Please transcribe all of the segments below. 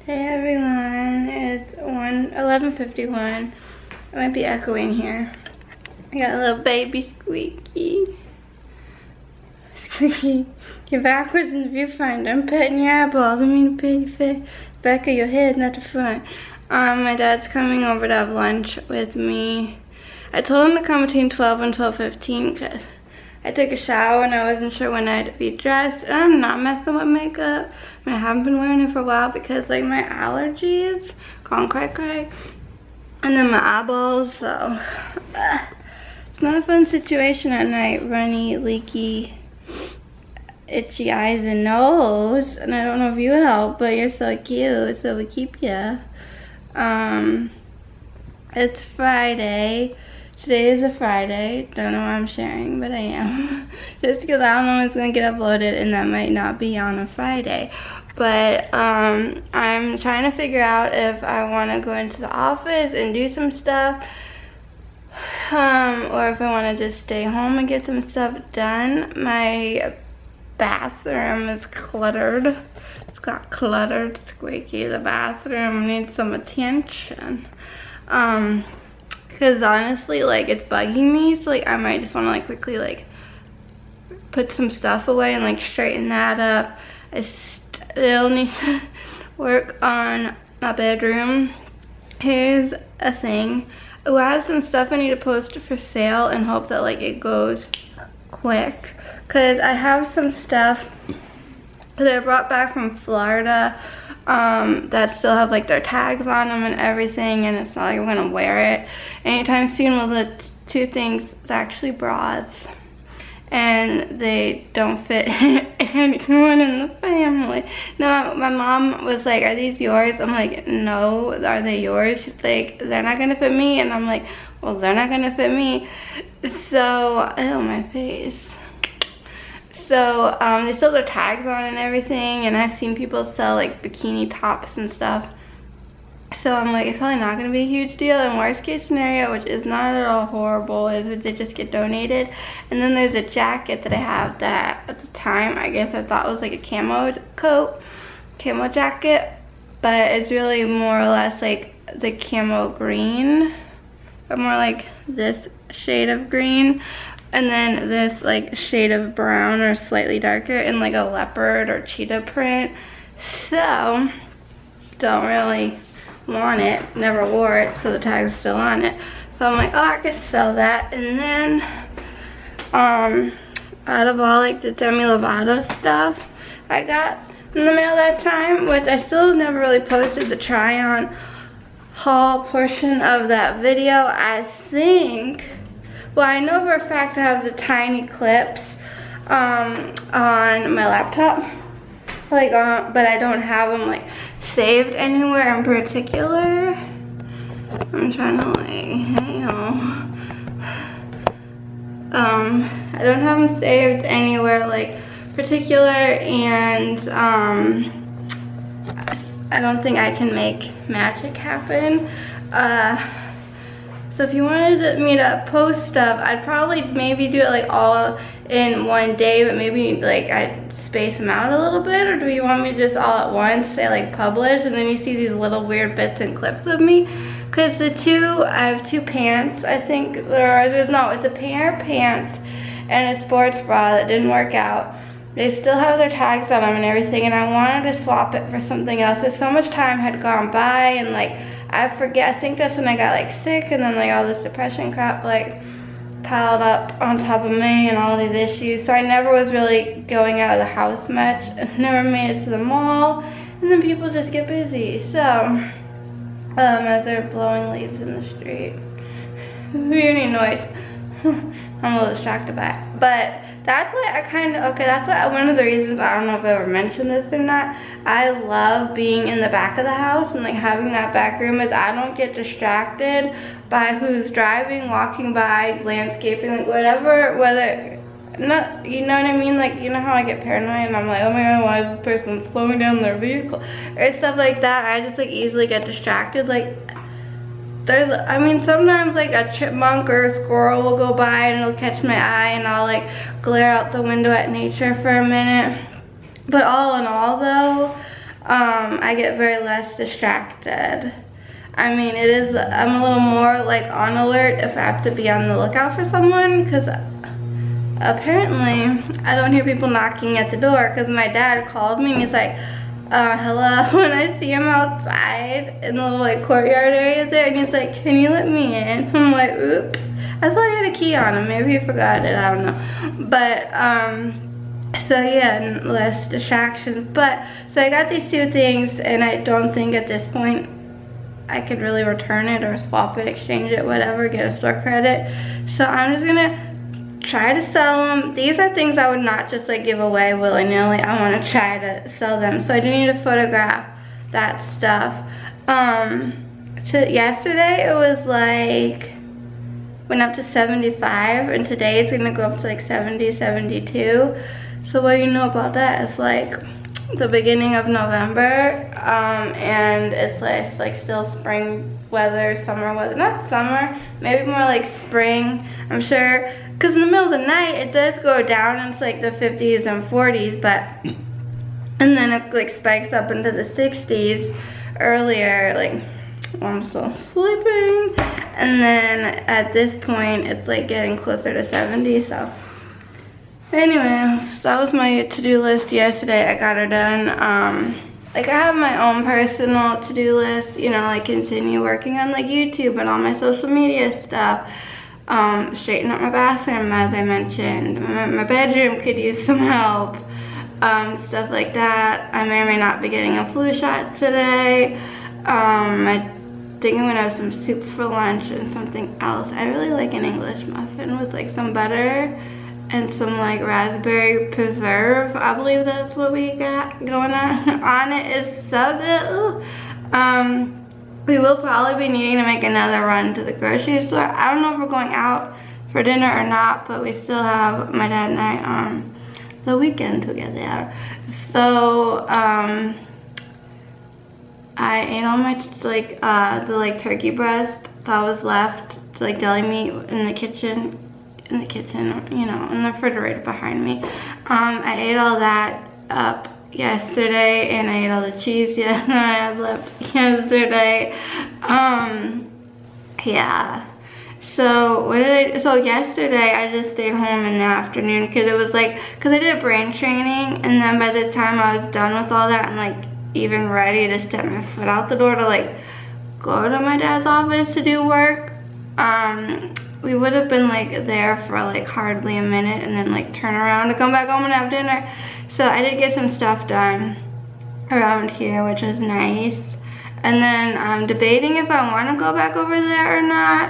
Hey everyone, it's 11:51. I might be echoing here. I got a little baby Squeaky. Squeaky, you're backwards in the viewfinder. I'm petting your eyeballs. I mean, pretty face. Back of your head, not the front. My dad's coming over to have lunch with me. I told him to come between 12 and 12:15 because I took a shower and I wasn't sure when I'd be dressed. And I'm not messing with makeup. I mean, I haven't been wearing it for a while because like my allergies gone cray. And then my eyeballs, so it's not a fun situation at night. Runny, leaky, itchy eyes and nose. And I don't know if you help, but you're so cute, so we keep you. It's Friday. Today is a Friday. Don't know why I'm sharing, but I am. Just because I don't know when it's going to get uploaded and that might not be on a Friday. But I'm trying to figure out if I want to go into the office and do some stuff. Or if I want to just stay home and get some stuff done. My bathroom is cluttered. It's got cluttered, Squeaky. The bathroom needs some attention. Because honestly, like, it's bugging me, so like I might just want to like quickly like put some stuff away and like straighten that up. I still need to work on my bedroom. Here's a thing. Oh, I have some stuff I need to post for sale and hope that like it goes quick, because I have some stuff that I brought back from Florida that still have like their tags on them and everything, and it's not like I'm gonna wear it anytime soon. Well, the two things, it's actually bras and they don't fit anyone in the family. No, my mom was like, are these yours? I'm like, no. Are they yours? She's like, they're not gonna fit me. And I'm like, well, they're not gonna fit me. So, oh, my face. So they still have their tags on and everything, and I've seen people sell like bikini tops and stuff. So I'm like, it's probably not gonna be a huge deal. And worst case scenario, which is not at all horrible, is they just get donated. And then there's a jacket that I have that at the time I guess I thought was like a camo jacket, but it's really more or less like the camo green, or more like this shade of green. And then this like shade of brown or slightly darker in like a leopard or cheetah print. So don't really want it, never wore it, so the tag's still on it. So I'm like, oh, I could sell that. And then out of all like the Demi Lovato stuff I got in the mail that time, which I still never really posted the try on haul portion of that video, I think. Well, I know for a fact I have the tiny clips on my laptop, like but I don't have them like saved anywhere in particular. I'm trying to like, hang on. I don't have them saved anywhere like particular, and I don't think I can make magic happen. So if you wanted me to post stuff, I'd probably maybe do it like all in one day, but maybe like I'd space them out a little bit. Or do you want me to just all at once say like publish, and then you see these little weird bits and clips of me? Because I have two pants, I think, it's a pair of pants and a sports bra that didn't work out. They still have their tags on them and everything, and I wanted to swap it for something else. Because so much time had gone by, and like I think that's when I got like sick, and then like all this depression crap like piled up on top of me and all these issues. So I never was really going out of the house much, and never made it to the mall, and then people just get busy. So as they're blowing leaves in the street, any noise. I'm a little distracted by it, but that's what that's one of the reasons, I don't know if I ever mentioned this or not, I love being in the back of the house and like having that back room, is I don't get distracted by who's driving, walking by, landscaping, like whatever, not, you know what I mean? Like, you know how I get paranoid and I'm like, oh my god, why is this person slowing down their vehicle? Or stuff like that. I just like easily get distracted. Like, I mean, sometimes like a chipmunk or a squirrel will go by and it'll catch my eye, and I'll like glare out the window at nature for a minute. But all in all though, I get very less distracted. I mean, I'm a little more like on alert if I have to be on the lookout for someone, because apparently I don't hear people knocking at the door, because my dad called me and he's like, hello, when I see him outside in the little like courtyard area there, and he's like, can you let me in? I'm like, oops. I thought he had a key on him, maybe he forgot it, I don't know. But so yeah, less distractions. But so I got these two things, and I don't think at this point I could really return it or swap it, exchange it, whatever, get a store credit. So I'm just gonna try to sell them. These are things I would not just like give away willy-nilly. I want to try to sell them. So I do need to photograph that stuff. Yesterday it was like, went up to 75, and today it's gonna go up to like 70, 72. So what you know about that is like the beginning of November, and it's like still spring weather, summer weather, not summer, maybe more like spring, I'm sure, because in the middle of the night it does go down into like the 50s and 40s, but and then it like spikes up into the 60s earlier, like I'm still sleeping, and then at this point it's like getting closer to 70. So anyways, that was my to-do list yesterday. I got her done. Like I have my own personal to-do list, you know, like continue working on like YouTube and all my social media stuff. Straighten up my bathroom, as I mentioned. My bedroom could use some help. Stuff like that. I may or may not be getting a flu shot today. I think I'm gonna have some soup for lunch and something else. I really like an English muffin with like some butter and some like raspberry preserve. I believe that's what we got going on it. Is so good. We will probably be needing to make another run to the grocery store. I don't know if we're going out for dinner or not, but we still have my dad and I the weekend together. So I ate all my the turkey breast that was left to like deli meat in the kitchen, you know, in the refrigerator behind me. I ate all that up yesterday, and I ate all the cheese I had left yesterday. Yeah. So so yesterday I just stayed home in the afternoon because it was like, because I did brain training, and then by the time I was done with all that and like even ready to step my foot out the door to like go to my dad's office to do work, we would have been like there for like hardly a minute and then like turn around to come back home and have dinner. So I did get some stuff done around here, which was nice. And then I'm debating if I want to go back over there or not.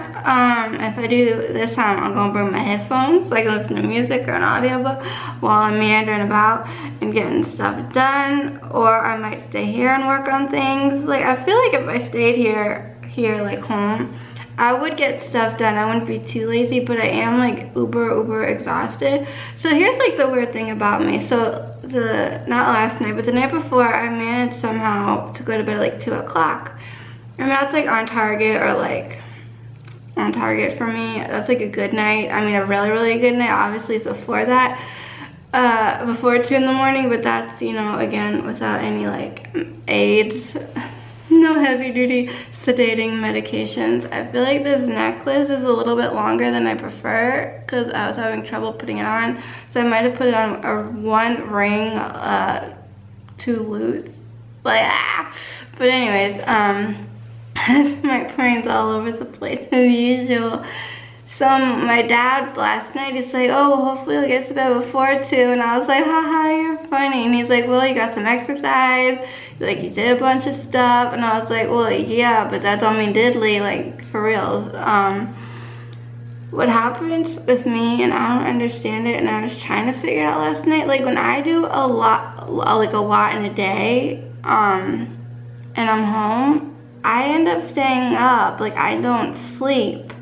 If I do this time, I'm going to bring my headphones so I can listen to music or an audiobook while I'm meandering about and getting stuff done. Or I might stay here and work on things. Like, I feel like if I stayed here like home, I would get stuff done. I wouldn't be too lazy, but I am like uber exhausted. So here's like the weird thing about me. So not last night, but the night before, I managed somehow to go to bed at like 2 o'clock. And that's like on target, or like on target for me. That's like a good night. I mean, a really good night. Obviously it's before that, before 2 in the morning, but that's, you know, again, without any like aids. No heavy duty sedating medications. I feel like this necklace is a little bit longer than I prefer because I was having trouble putting it on. So I might have put it on one ring too loose. Like, But anyways, my brain's all over the place as usual. So my dad last night, he's like, oh, well, hopefully I'll get to bed before 2. And I was like, haha, you're funny. And he's like, well, you got some exercise. Like, you did a bunch of stuff. And I was like, well, yeah, but that don't mean diddly, like, for reals. What happens with me, and I don't understand it, and I was trying to figure it out last night, like, when I do a lot in a day, and I'm home, I end up staying up. Like, I don't sleep.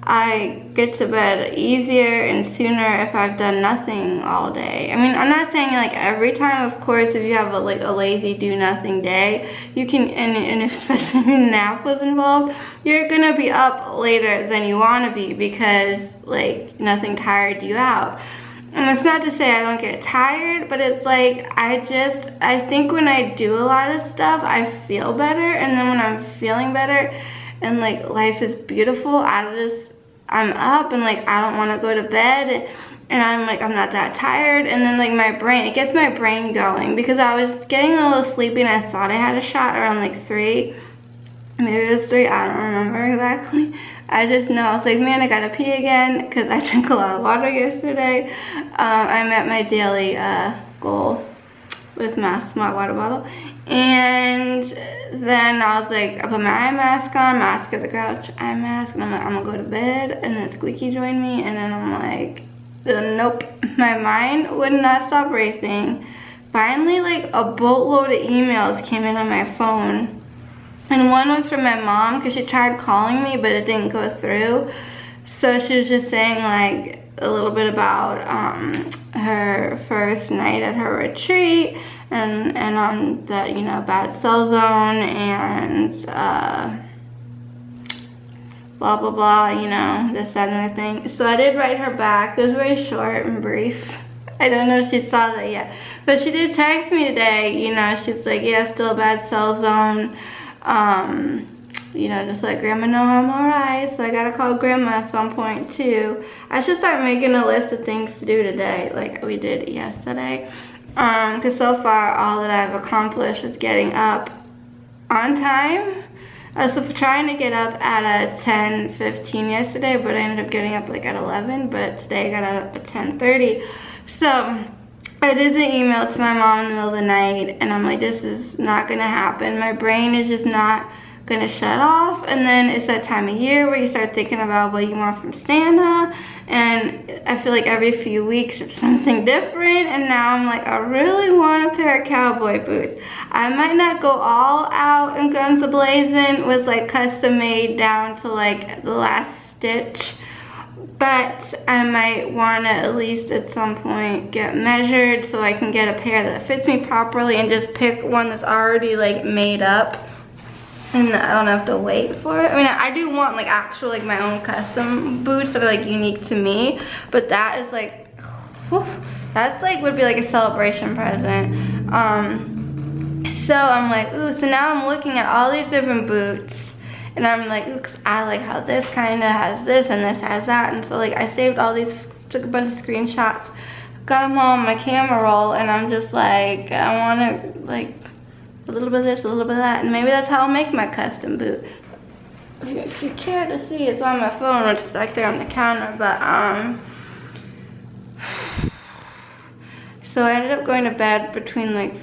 I get to bed easier and sooner if I've done nothing all day. I mean, I'm not saying like every time, of course. If you have a lazy do nothing day, you can, and especially if a nap was involved, you're gonna be up later than you want to be because like nothing tired you out. And it's not to say I don't get tired, but it's like I think when I do a lot of stuff, I feel better. And then when I'm feeling better and like life is beautiful, I'm up and like I don't want to go to bed. And I'm like, I'm not that tired. And then like it gets my brain going, because I was getting a little sleepy and I thought I had a shot around like 3. Maybe it was 3, I don't remember exactly. I just know, I was like, man, I gotta pee again, because I drank a lot of water yesterday. I met my daily goal with my smart water bottle. And then I was like, I put my eye mask on, mask of the grouch eye mask, and I'm like, I'm gonna go to bed. And then Squeaky joined me, and then I'm like, nope. My mind would not stop racing. Finally, like a boatload of emails came in on my phone. And one was from my mom, because she tried calling me, but it didn't go through. So she was just saying like a little bit about her first night at her retreat, and on the, you know, bad cell zone, and blah blah blah, you know, this, that, and the thing. So I did write her back. It was very short and brief. I don't know if she saw that yet, but she did text me today. You know, she's like, yeah, still a bad cell zone. You know, just let grandma know I'm alright. So I gotta call grandma at some point too. I should start making a list of things to do today, like we did yesterday. Because so far all that I've accomplished is getting up on time. I was trying to get up at 10:15 yesterday, but I ended up getting up like at 11. But today I got up at 10:30. So I did the email to my mom in the middle of the night, and I'm like, this is not gonna happen. My brain is just not gonna shut off. And then it's that time of year where you start thinking about what you want from Santa, and I feel like every few weeks it's something different. And now I'm like, I really want a pair of cowboy boots. I might not go all out and guns a-blazing with like custom made down to like the last stitch, but I might want to at least at some point get measured so I can get a pair that fits me properly, and just pick one that's already like made up, and I don't have to wait for it. I mean, I do want like actual like my own custom boots that are like unique to me, but that is like, whew, that's like would be like a celebration present. So I'm like, ooh, so now I'm looking at all these different boots, and I'm like, ooh, cause I like how this kind of has this and this has that. And so like I saved all these, took a bunch of screenshots, got them all on my camera roll, and I'm just like, I want to like a little bit of this, a little bit of that, and maybe that's how I'll make my custom boot. If you care to see, it's on my phone, which is back there on the counter. But so I ended up going to bed between like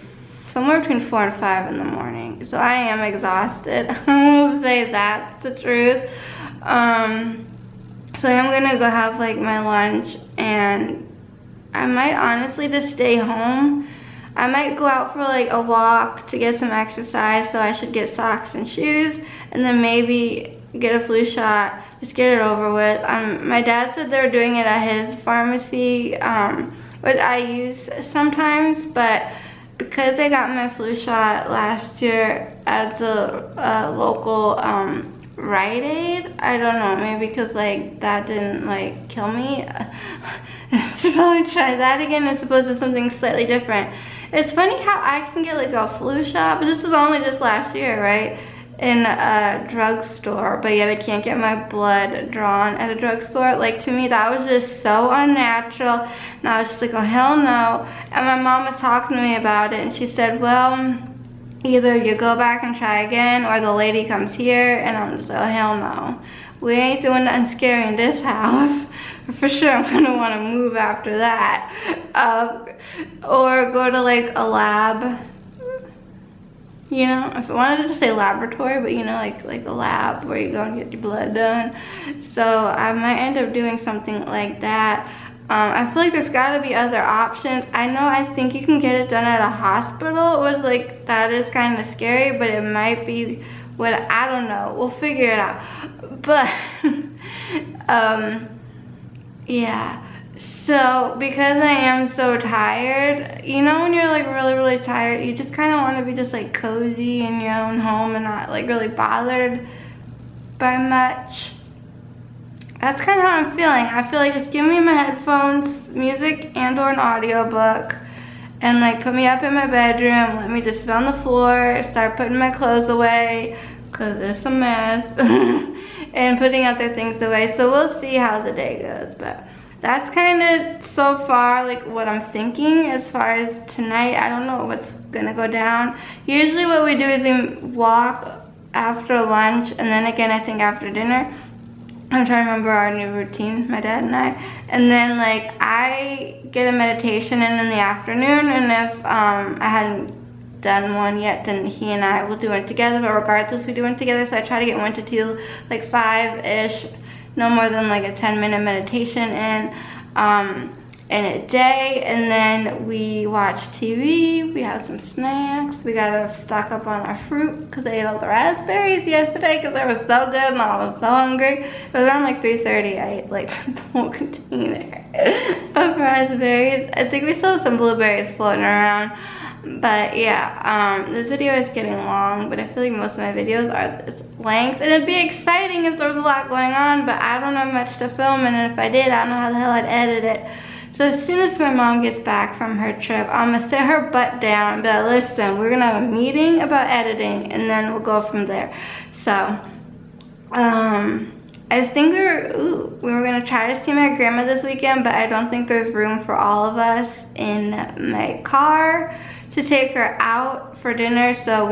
somewhere between 4 and 5 in the morning. So I am exhausted. I will say that's the truth. So I'm gonna go have like my lunch, and I might honestly just stay home. I might go out for like a walk to get some exercise, so I should get socks and shoes, and then maybe get a flu shot, just get it over with. My dad said they were doing it at his pharmacy, which I use sometimes, but because I got my flu shot last year at the local Rite Aid, I don't know, maybe because like that didn't like kill me. I should probably try that again as opposed to something slightly different. It's funny how I can get like a flu shot, but this was only just last year, right? In a drugstore, but yet I can't get my blood drawn at a drugstore. Like, to me, that was just so unnatural, and I was just like, oh hell no. And my mom was talking to me about it, and she said, well, either you go back and try again, or the lady comes here. And I'm just like, oh hell no, we ain't doing nothing scary in this house. For sure I'm gonna want to move after that, or go to like a lab. You know, if I wanted to say laboratory, but you know, like a lab where you go and get your blood done. So I might end up doing something like that. I feel like there's got to be other options. I think you can get it done at a hospital, which like that is kind of scary, but it might be what, I don't know. We'll figure it out. But yeah. So, because I am so tired, you know when you're like really, really tired, you just kind of want to be just like cozy in your own home and not like really bothered by much. that's kind of how I'm feeling. I feel like just give me my headphones, music and or an audiobook, and like put me up in my bedroom, let me just sit on the floor, start putting my clothes away, cause it's a mess, and putting other things away. So we'll see how the day goes, but that's kind of so far like what I'm thinking as far as tonight. I don't know what's gonna go down. Usually what we do is we walk after lunch, and then again I think after dinner. I'm trying to remember our new routine, my dad and I. And then like I get a meditation in the afternoon, and if I hadn't done one yet, then he and I will do it together, but regardless we do it together. So I try to get 1 to 2, like 5-ish, no more than like a 10-minute meditation in a day, and then we watch TV, we have some snacks, we gotta stock up on our fruit because I ate all the raspberries yesterday because they were so good and I was so hungry. It was around like 3:30, I ate like the whole container of raspberries. I think we still have some blueberries floating around. But yeah, this video is getting long, but I feel like most of my videos are this length, and it'd be exciting if there was a lot going on, but I don't have much to film, and if I did, I don't know how the hell I'd edit it. So as soon as my mom gets back from her trip, I'm gonna sit her butt down and be like, listen, we're gonna have a meeting about editing, and then we'll go from there. So, I think we were gonna try to see my grandma this weekend, but I don't think there's room for all of us in my car to take her out for dinner, so we